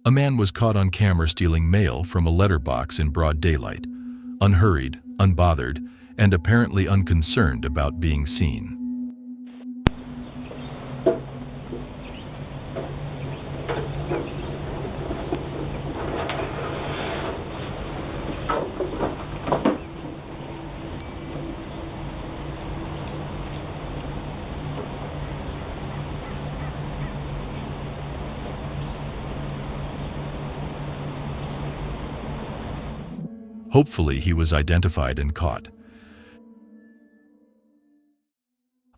A man was caught on camera stealing mail from a letterbox in broad daylight, unhurried, unbothered, and apparently unconcerned about being seen. Hopefully, he was identified and caught.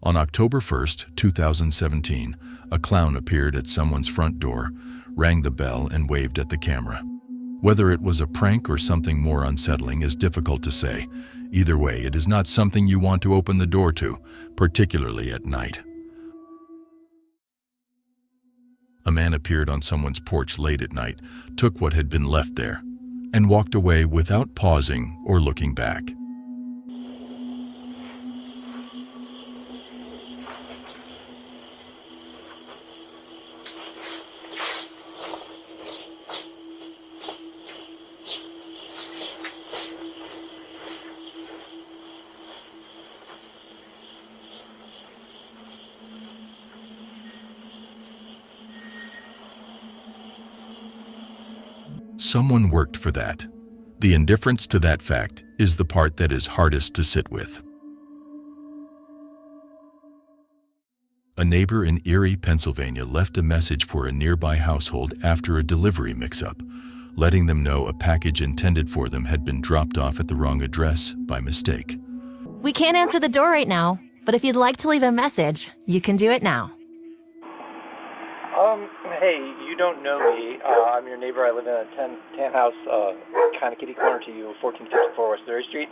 On October 1st, 2017, a clown appeared at someone's front door, rang the bell, and waved at the camera. Whether it was a prank or something more unsettling is difficult to say. Either way, it is not something you want to open the door to, particularly at night. A man appeared on someone's porch late at night, took what had been left there, and walked away without pausing or looking back. Someone worked for that. The indifference to that fact is the part that is hardest to sit with. A neighbor in Erie, Pennsylvania left a message for a nearby household after a delivery mix-up, letting them know a package intended for them had been dropped off at the wrong address by mistake. We can't answer the door right now, but if you'd like to leave a message, you can do it now. Hey, you don't know me. I'm your neighbor. I live in a tan house, kind of kitty corner to you, 1454 West 3rd Street.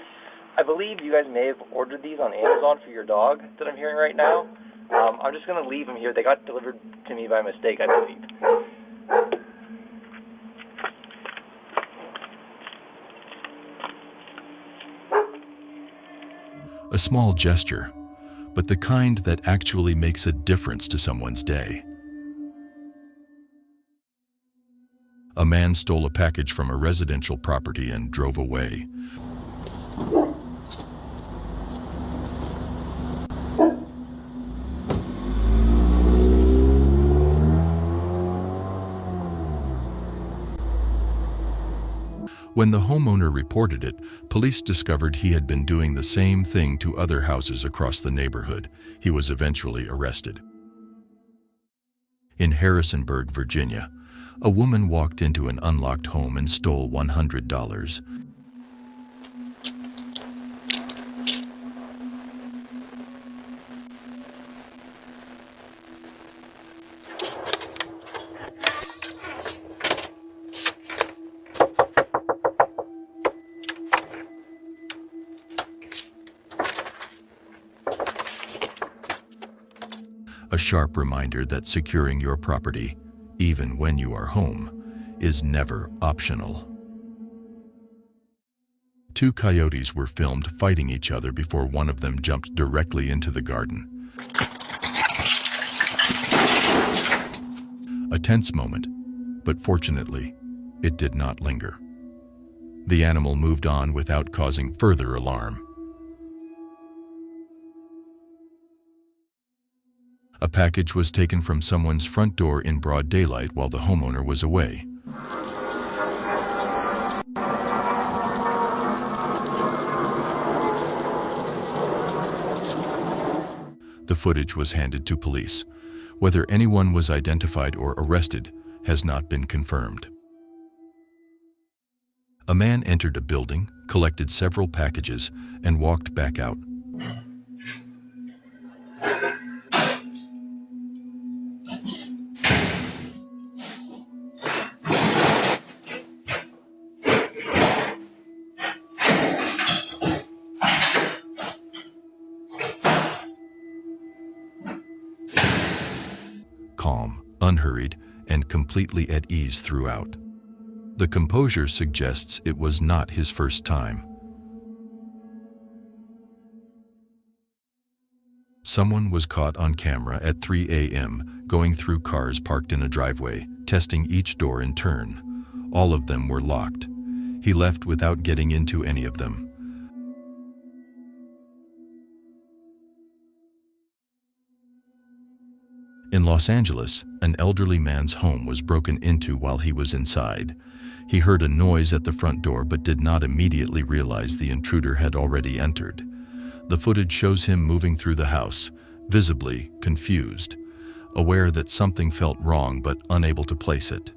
I believe you guys may have ordered these on Amazon for your dog that I'm hearing right now. I'm just going to leave them here. They got delivered to me by mistake, I believe. A small gesture, but the kind that actually makes a difference to someone's day. A man stole a package from a residential property and drove away. When the homeowner reported it, police discovered he had been doing the same thing to other houses across the neighborhood. He was eventually arrested. In Harrisonburg, Virginia, a woman walked into an unlocked home and stole $100. A sharp reminder that securing your property, even when you are home, is never optional. Two coyotes were filmed fighting each other before one of them jumped directly into the garden. A tense moment, but fortunately, it did not linger. The animal moved on without causing further alarm. A package was taken from someone's front door in broad daylight while the homeowner was away. The footage was handed to police. Whether anyone was identified or arrested has not been confirmed. A man entered a building, collected several packages, and walked back out. Calm, unhurried, and completely at ease throughout. The composure suggests it was not his first time. Someone was caught on camera at 3 a.m. going through cars parked in a driveway, testing each door in turn. All of them were locked. He left without getting into any of them. In Los Angeles, an elderly man's home was broken into while he was inside. He heard a noise at the front door but did not immediately realize the intruder had already entered. The footage shows him moving through the house, visibly confused, aware that something felt wrong but unable to place it.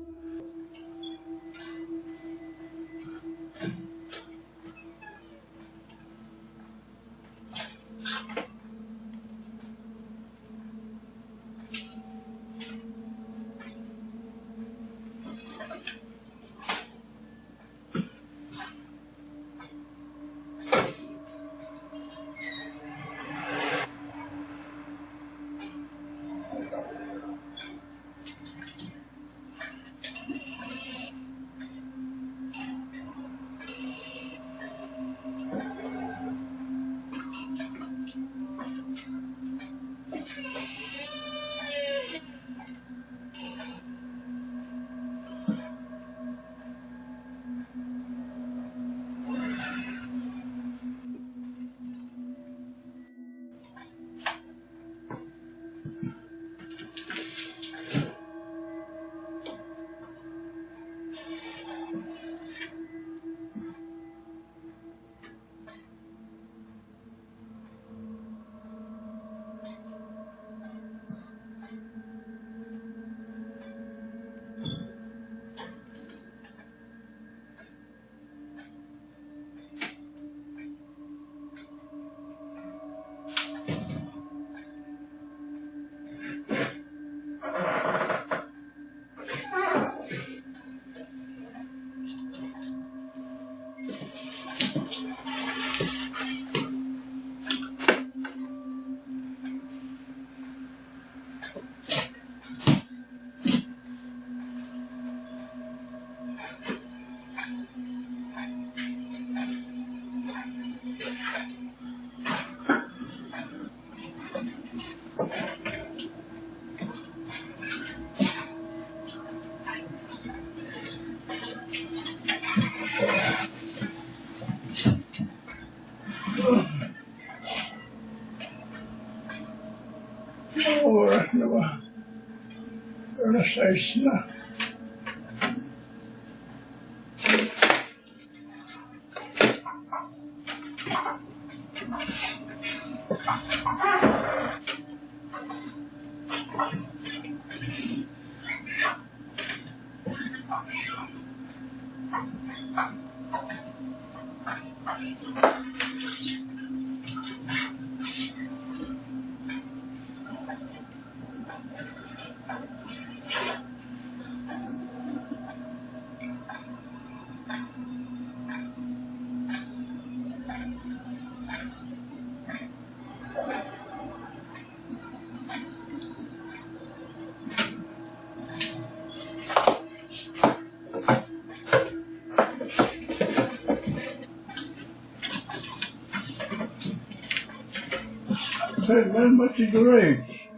Hey man, what's the range?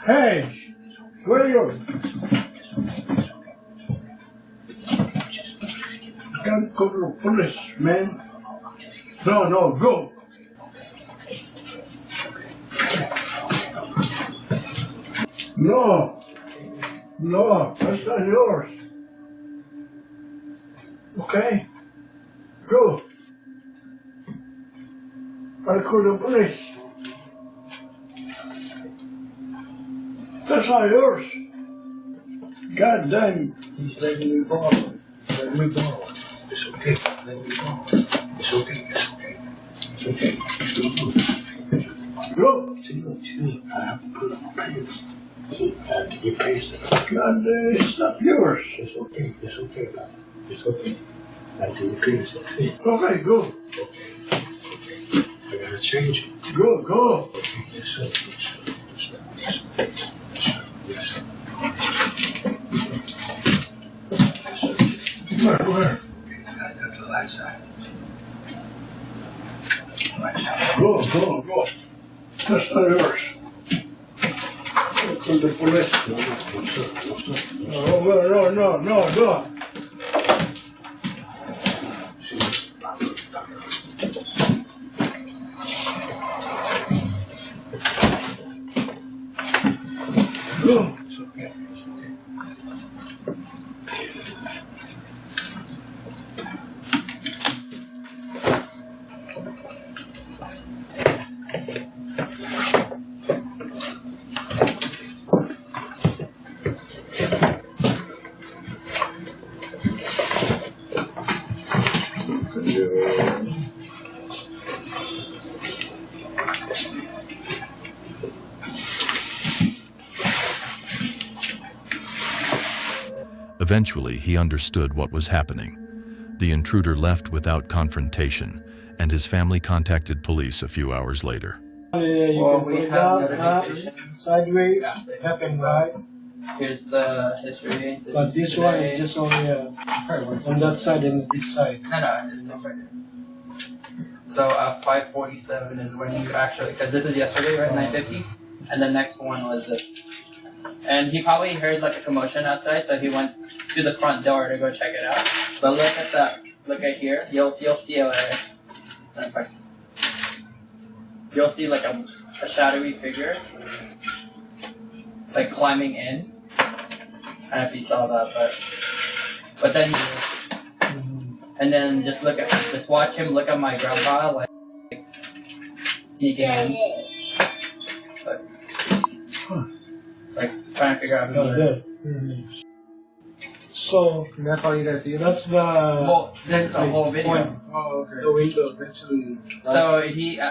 Hedge, where are you? Can't go to the police, man. No, go. No, that's not yours. Okay, go. I'll call the police. That's not yours. God damn. He's letting me borrow it. Let me borrow it. It's okay. Let me borrow it. It's okay. Go. See, I have to put on my pants. See, I have to get pants. God damn, it's not yours. It's okay, Papa. It's okay. I have to get pants that fit. Okay, go. Okay. I gotta change it. Go. Okay, yes, sir. Where? Okay, I got the lights out. Go. That's not yours. From the police. No. Go. It's okay. It's okay. Eventually, he understood what was happening. The intruder left without confrontation, and his family contacted police a few hours later. Well, we have notification. Sideways, happened right. Here's the history. But this one is just only on that side and this side. No, it's right here. So 5:47 is when you actually, because this is yesterday, right? 9:50, and the next one was this. And he probably heard like a commotion outside, so he went to the front door to go check it out. But look at that. Look at here. You'll see you'll see like a shadowy figure like climbing in. I don't know if you saw that, but then and then just watch him look at my grandpa like sneaking in. Like trying to figure out who's there. So that's all you guys see? that's the Well, this is a whole video. Oh, okay. the window actually. So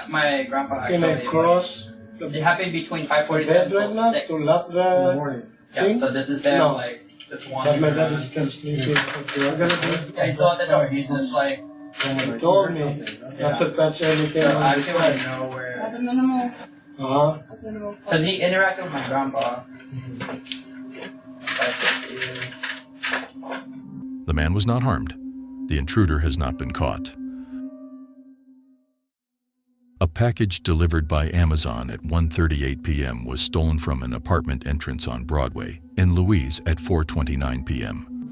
my grandpa Can I actually. cross the It happened between bed 5:47 right now to 6. to lock In the the morning. Yeah, thing? so this is them No. like this one. But my dad is still sleeping. I'm gonna do Yeah, he's still at the door. He's just like. He told me not to touch anything So on I this actually want to side. know where. Uh-huh. Because he interacted with my grandpa. The man was not harmed. The intruder has not been caught. A package delivered by Amazon at 1:38 p.m. was stolen from an apartment entrance on Broadway in Louise at 4:29 p.m.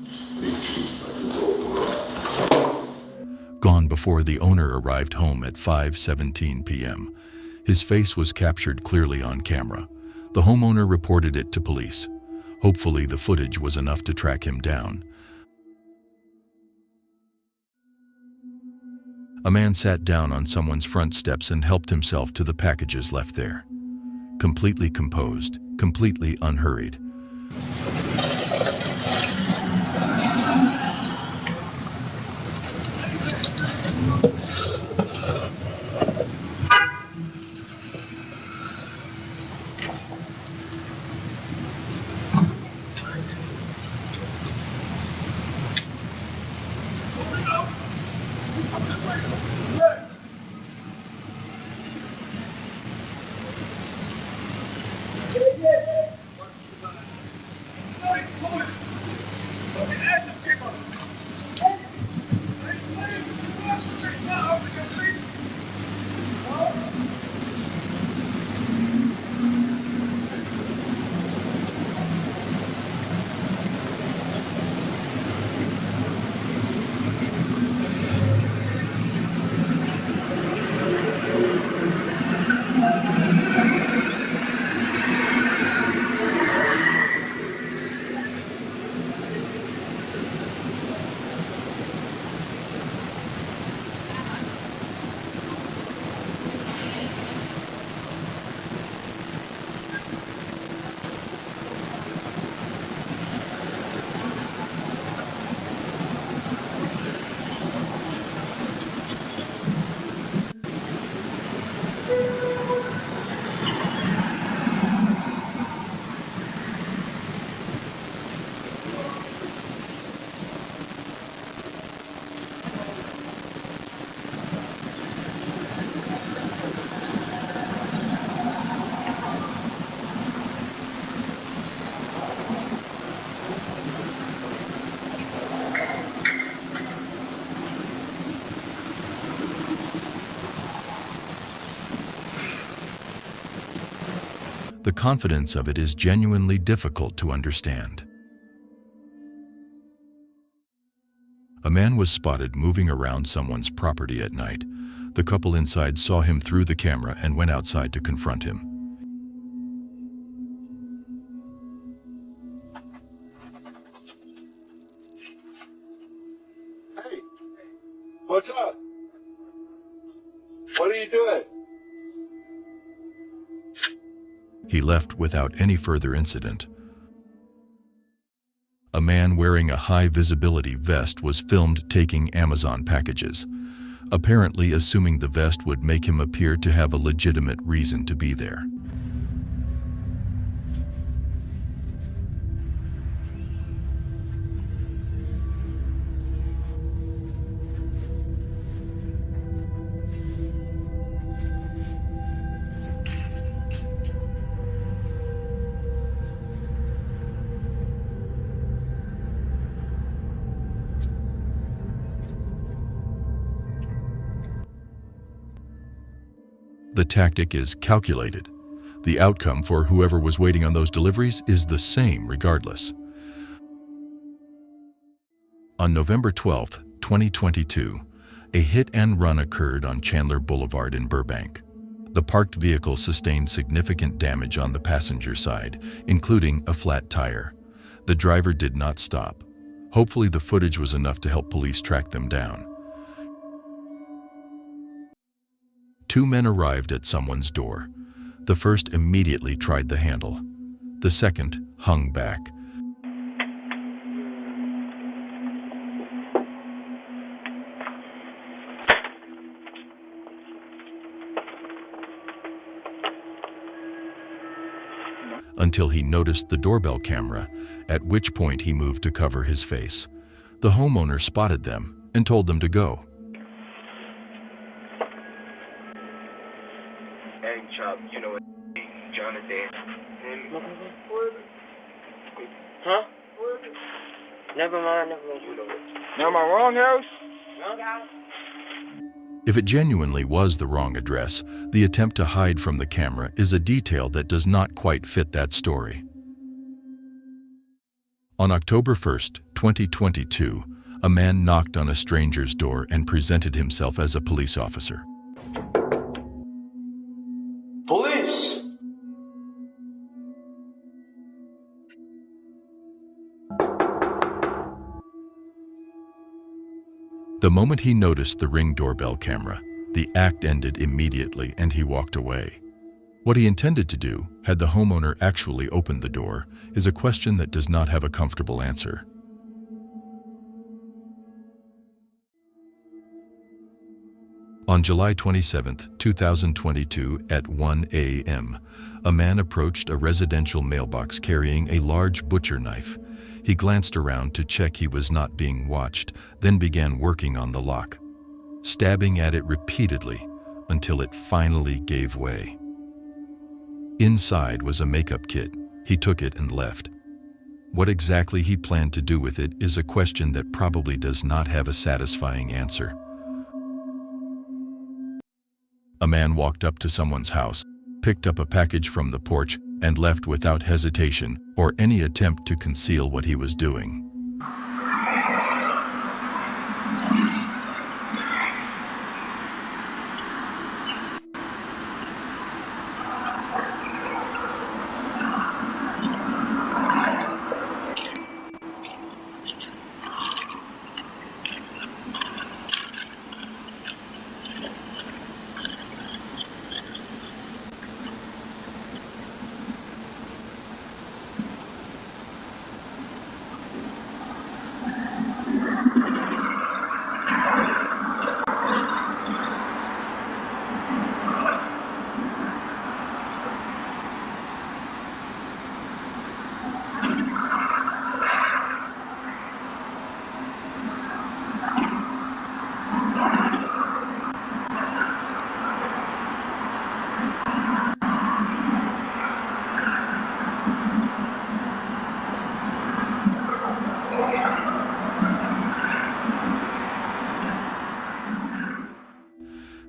Gone before the owner arrived home at 5:17 p.m. His face was captured clearly on camera. The homeowner reported it to police. Hopefully, the footage was enough to track him down. A man sat down on someone's front steps and helped himself to the packages left there. Completely composed, completely unhurried. The confidence of it is genuinely difficult to understand. A man was spotted moving around someone's property at night. The couple inside saw him through the camera and went outside to confront him. Hey, what's up? What are you doing? He left without any further incident. A man wearing a high-visibility vest was filmed taking Amazon packages, apparently assuming the vest would make him appear to have a legitimate reason to be there. The tactic is calculated. The outcome for whoever was waiting on those deliveries is the same regardless. On November 12, 2022, a hit-and-run occurred on Chandler Boulevard in Burbank. The parked vehicle sustained significant damage on the passenger side, including a flat tire. The driver did not stop. Hopefully the footage was enough to help police track them down. Two men arrived at someone's door. The first immediately tried the handle. The second hung back. Until he noticed the doorbell camera, at which point he moved to cover his face. The homeowner spotted them and told them to go. You know what, Jonathan. Huh? Never mind. Now my wrong house? Wrong house? If it genuinely was the wrong address, the attempt to hide from the camera is a detail that does not quite fit that story. On October 1st, 2022, a man knocked on a stranger's door and presented himself as a police officer. Police! The moment he noticed the Ring doorbell camera, the act ended immediately and he walked away. What he intended to do, had the homeowner actually opened the door, is a question that does not have a comfortable answer. On July 27, 2022 at 1 a.m., a man approached a residential mailbox carrying a large butcher knife. He glanced around to check he was not being watched, then began working on the lock, stabbing at it repeatedly until it finally gave way. Inside was a makeup kit. He took it and left. What exactly he planned to do with it is a question that probably does not have a satisfying answer. A man walked up to someone's house, picked up a package from the porch, and left without hesitation or any attempt to conceal what he was doing.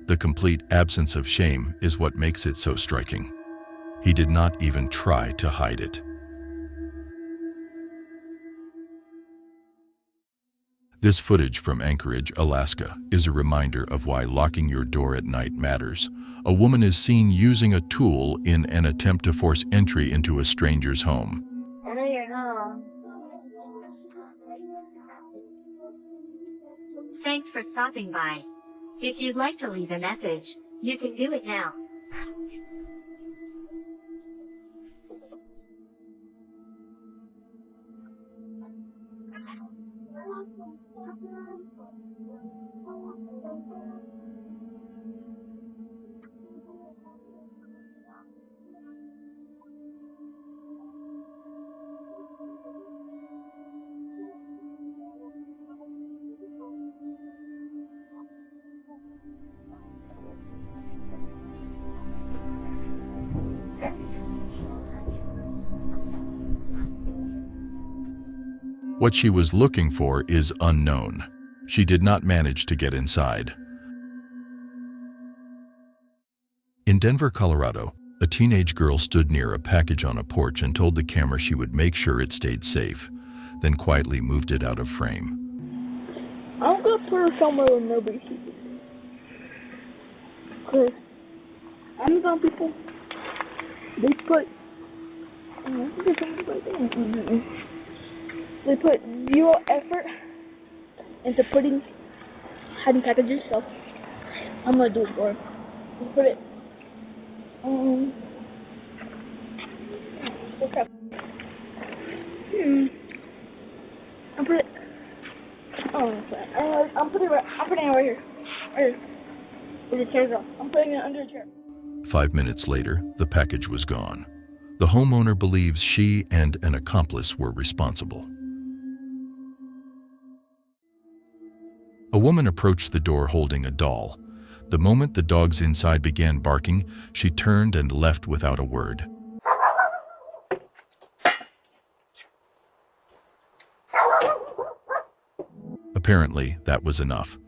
The complete absence of shame is what makes it so striking. He did not even try to hide it. This footage from Anchorage, Alaska, is a reminder of why locking your door at night matters. A woman is seen using a tool in an attempt to force entry into a stranger's home. I know you're home. Thanks for stopping by. If you'd like to leave a message, you can do it now. What she was looking for is unknown. She did not manage to get inside. In Denver, Colorado, a teenage girl stood near a package on a porch and told the camera she would make sure it stayed safe, then quietly moved it out of frame. I'm gonna put her somewhere where nobody sees it. Cause Amazon people, they put zero effort into hiding packages, so I'm gonna do it for her. Just put it. Okay. I'll put it. I'm putting it right here. Right here. Where the chair's off. I'm putting it under the chair. 5 minutes later, the package was gone. The homeowner believes she and an accomplice were responsible. A woman approached the door holding a doll. The moment the dogs inside began barking, she turned and left without a word. Apparently, that was enough.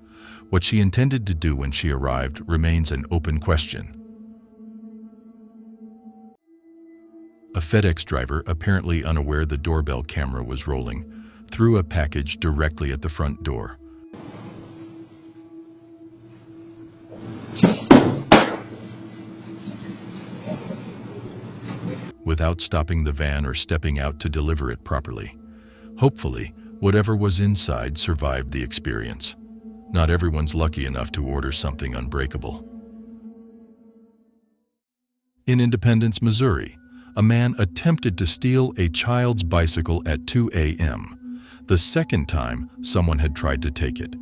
What she intended to do when she arrived remains an open question. A FedEx driver, apparently unaware the doorbell camera was rolling, threw a package directly at the front door. Without stopping the van or stepping out to deliver it properly. Hopefully, whatever was inside survived the experience. Not everyone's lucky enough to order something unbreakable. In Independence, Missouri, a man attempted to steal a child's bicycle at 2 a.m. The second time someone had tried to take it.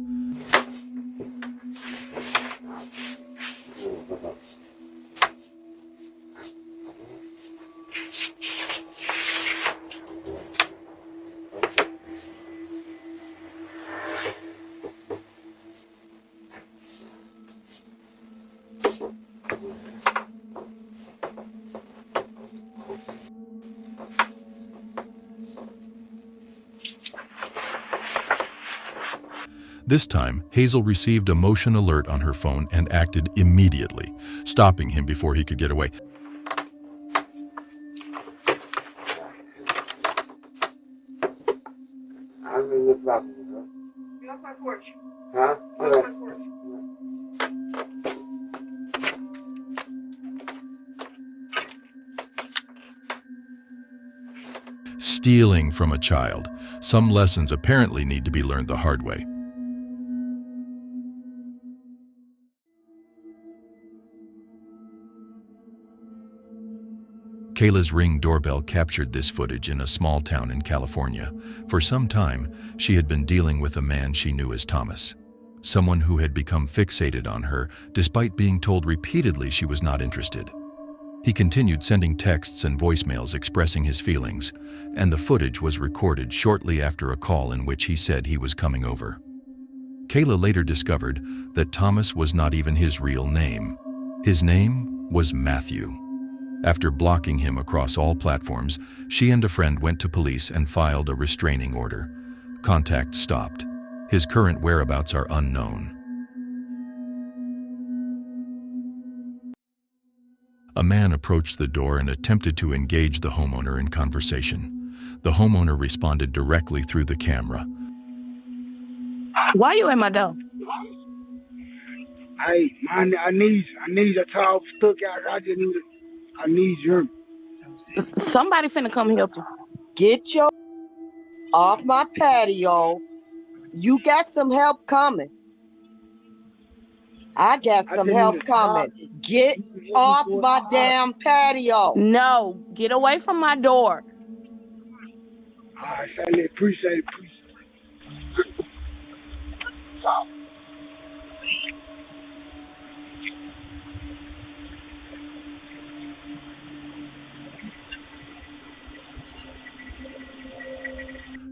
This time, Hazel received a motion alert on her phone and acted immediately, stopping him before he could get away. I'm in this locker, huh? Get off my porch. Huh? Get off my porch. Stealing from a child. Some lessons apparently need to be learned the hard way. Kayla's Ring doorbell captured this footage in a small town in California. For some time, she had been dealing with a man she knew as Thomas, someone who had become fixated on her despite being told repeatedly she was not interested. He continued sending texts and voicemails expressing his feelings, and the footage was recorded shortly after a call in which he said he was coming over. Kayla later discovered that Thomas was not even his real name. His name was Matthew. After blocking him across all platforms, she and a friend went to police and filed a restraining order. Contact stopped. His current whereabouts are unknown. A man approached the door and attempted to engage the homeowner in conversation. The homeowner responded directly through the camera. Why you at my door? Hey, man, I need a tall stuck out. I need your. Somebody finna come help you. Get your off my patio. You got some help coming. I got some help coming. Get off my damn patio. No, get away from my door. I appreciate it.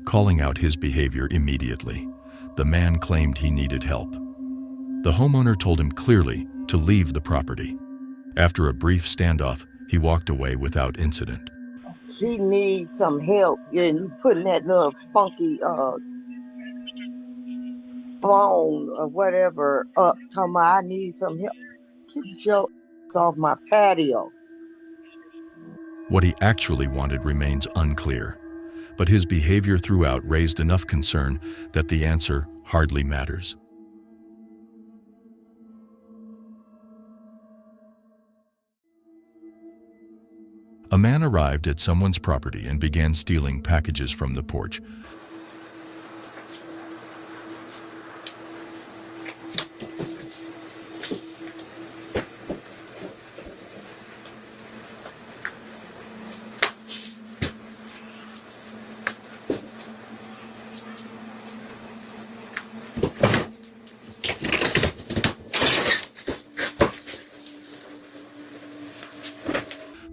Calling out his behavior immediately, the man claimed he needed help. The homeowner told him clearly to leave the property. After a brief standoff, he walked away without incident. He needs some help. And you putting that little funky phone or whatever up. Talking about I need some help. Get your ass off my patio. What he actually wanted remains unclear, but his behavior throughout raised enough concern that the answer hardly matters. A man arrived at someone's property and began stealing packages from the porch.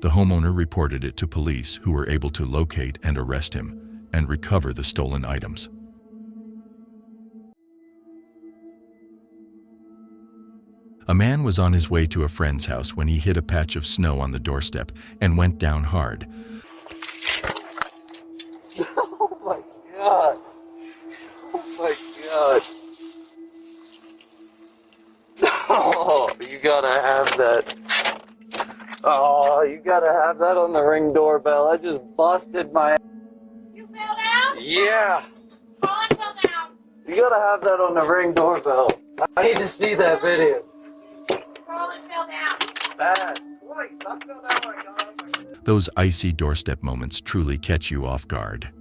The homeowner reported it to police, who were able to locate and arrest him and recover the stolen items. A man was on his way to a friend's house when he hit a patch of snow on the doorstep and went down hard. Oh my God. Oh my God. Oh, you gotta have that. Oh, you gotta have that on the Ring doorbell. I just busted my... You fell down? Yeah. Colin fell down. You gotta have that on the Ring doorbell. I need to see that video. Colin fell down. Bad. Boy, I fell down my God. Those icy doorstep moments truly catch you off guard.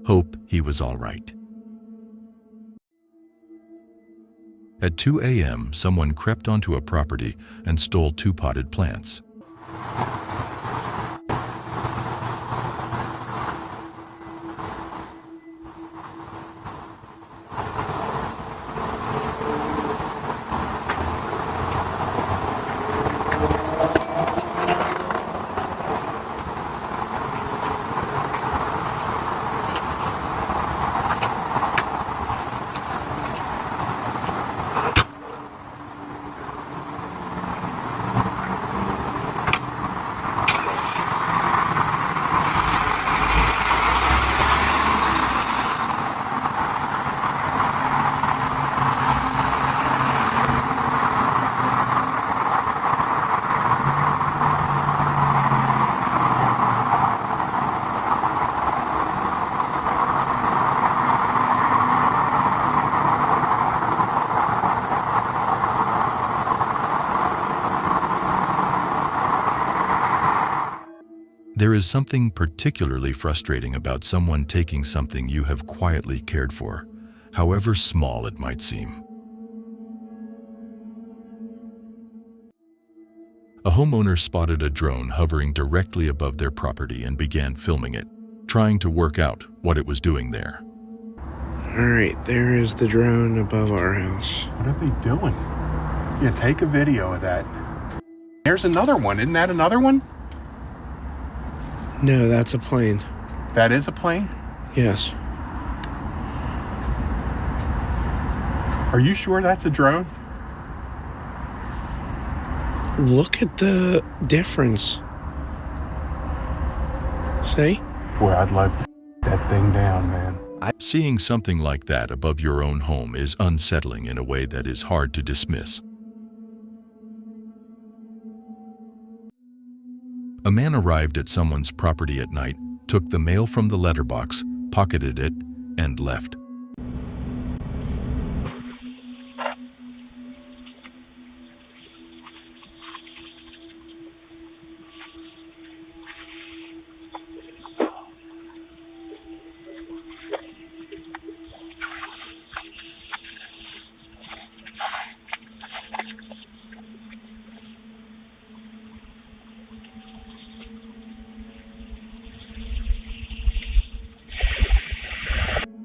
Hope he was all right. At 2 a.m., someone crept onto a property and stole 2 potted plants. There is something particularly frustrating about someone taking something you have quietly cared for, however small it might seem. A homeowner spotted a drone hovering directly above their property and began filming it, trying to work out what it was doing there. Alright, there is the drone above our house. What are they doing? Yeah, take a video of that. There's another one. Isn't that another one? No, that's a plane. That is a plane? Yes. Are you sure that's a drone? Look at the difference. See? Boy, I'd love to that thing down, man. Seeing something like that above your own home is unsettling in a way that is hard to dismiss. A man arrived at someone's property at night, took the mail from the letterbox, pocketed it, and left.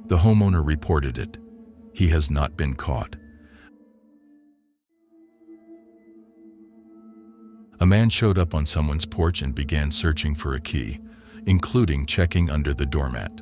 The homeowner reported it. He has not been caught. A man showed up on someone's porch and began searching for a key, including checking under the doormat.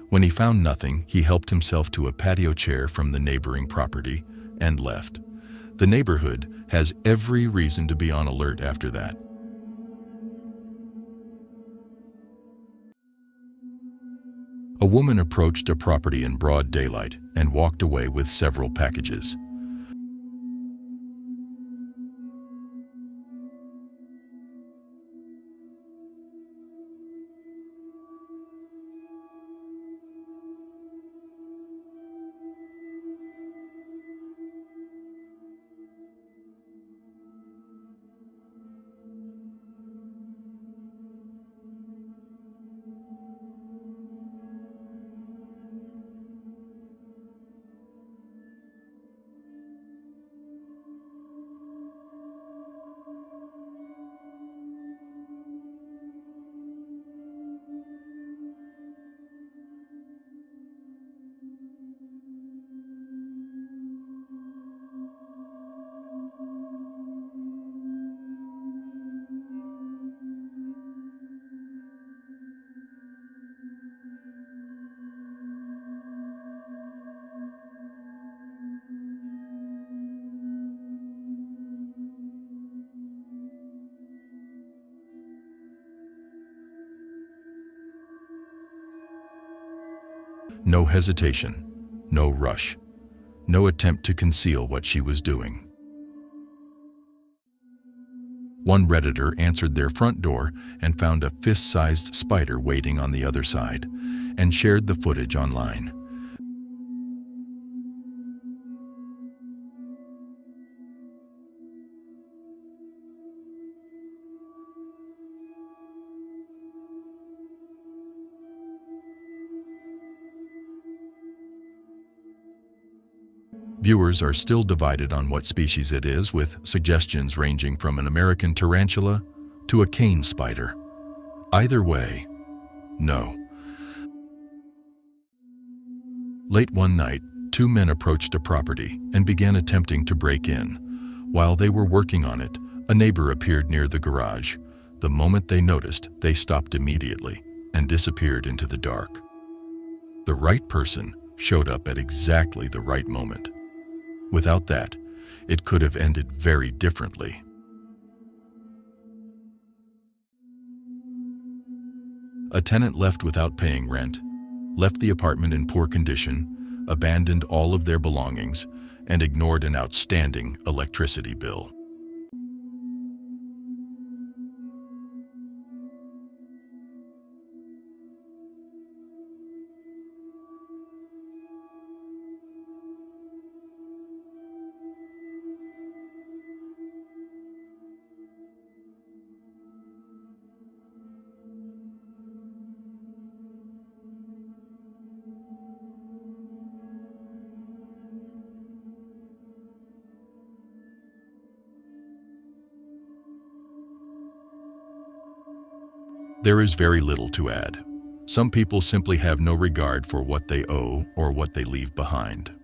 When he found nothing, he helped himself to a patio chair from the neighboring property and left. The neighborhood has every reason to be on alert after that. A woman approached a property in broad daylight and walked away with several packages. No hesitation, no rush, no attempt to conceal what she was doing. One Redditor answered their front door and found a fist-sized spider waiting on the other side, and shared the footage online. Viewers are still divided on what species it is, with suggestions ranging from an American tarantula to a cane spider. Either way, no. Late one night, two men approached a property and began attempting to break in. While they were working on it, a neighbor appeared near the garage. The moment they noticed, they stopped immediately and disappeared into the dark. The right person showed up at exactly the right moment. Without that, it could have ended very differently. A tenant left without paying rent, left the apartment in poor condition, abandoned all of their belongings, and ignored an outstanding electricity bill. There is very little to add. Some people simply have no regard for what they owe or what they leave behind.